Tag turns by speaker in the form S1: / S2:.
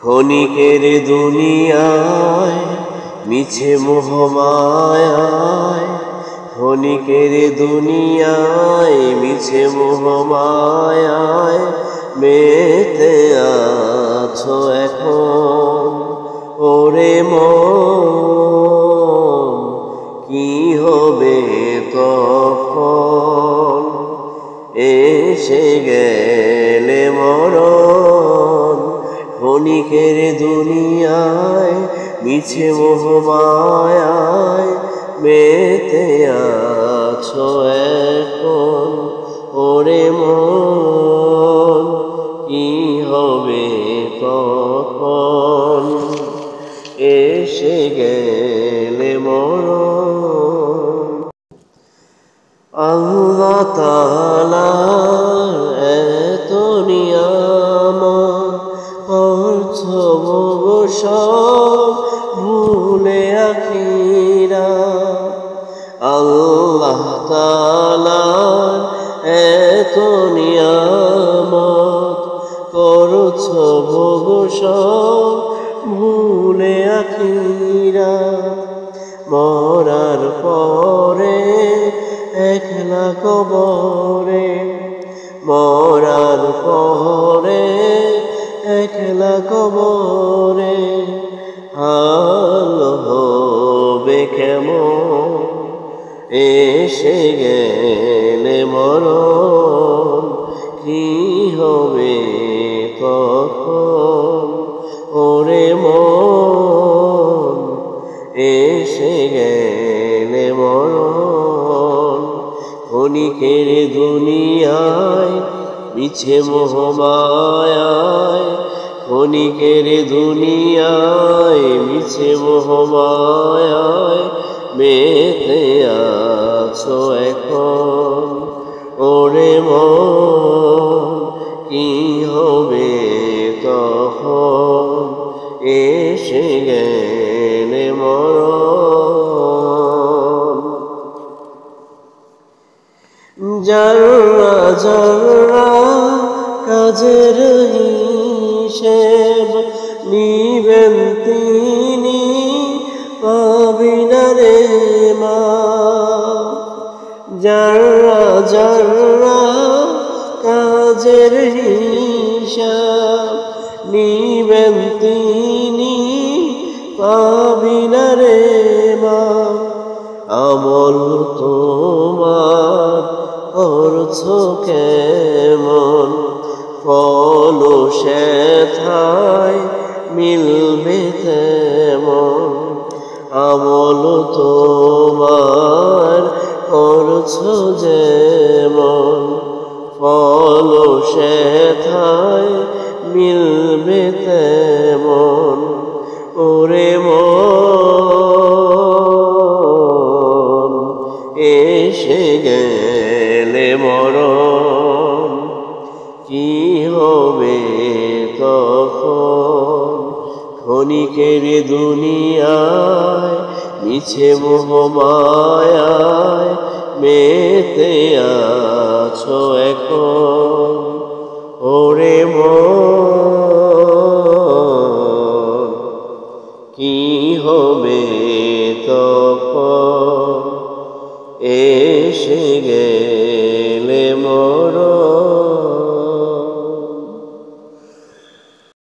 S1: ক্ষণিকের দুনিয়ায় মিছে মোহমায়ায়, ক্ষণিকের দুনিয়ায় মিছে মোহমায়ায় মেতে আছো এখন। ওরে মন কি হবে তখন, এসে গেলে মরণ। ক্ষণিকের দুনিয়ায় মিছে মোহমায়ায় মেতে আছো এখন। ওরে মন কি হবে তখন, এসে গেলে মরণ। আল্লাহ তাআলার এত নিয়ামত করছো গো সব ভুলে আখিরা। আল্লাহ তাআলার এত নিয়ামত করছো গো সব ভুলে আখিরা। মরার পরে একলা কবরে, মরার পরে একলা কবরে হাল হবে কেমন, এসে গেলে মরণ কি হবে তখন। ওরে মন এসে গেলে মরণ। ক্ষণিকের দুনিয়ায় মিছে মোহমায়ায়, ক্ষণিকের দুনিয়ায় মিছে মোহমায়ায় মেতে আছো এখন। ওরে মন কি হবে তখন, এসে গেলে মরণ। যারা যারা কাজের হিসেব নিবেন তিনি পাবিনা রে মা। যারা যারা কাজের হিসাব নিবেন তিনি পাবিনা রে মা। আমল তোমার করছো কেমন, ফল সেথায় মিলবে তেমন। আমল তোমার করছো যেমন, ফল সেথায় মিলবে তেমন। ওরে মন এসে গেলে মরণ কি হবে তখন। ক্ষণিকের দুনিয়ায় মিছে মোহমায়ায় মেতে আছো এখন। ওরে মন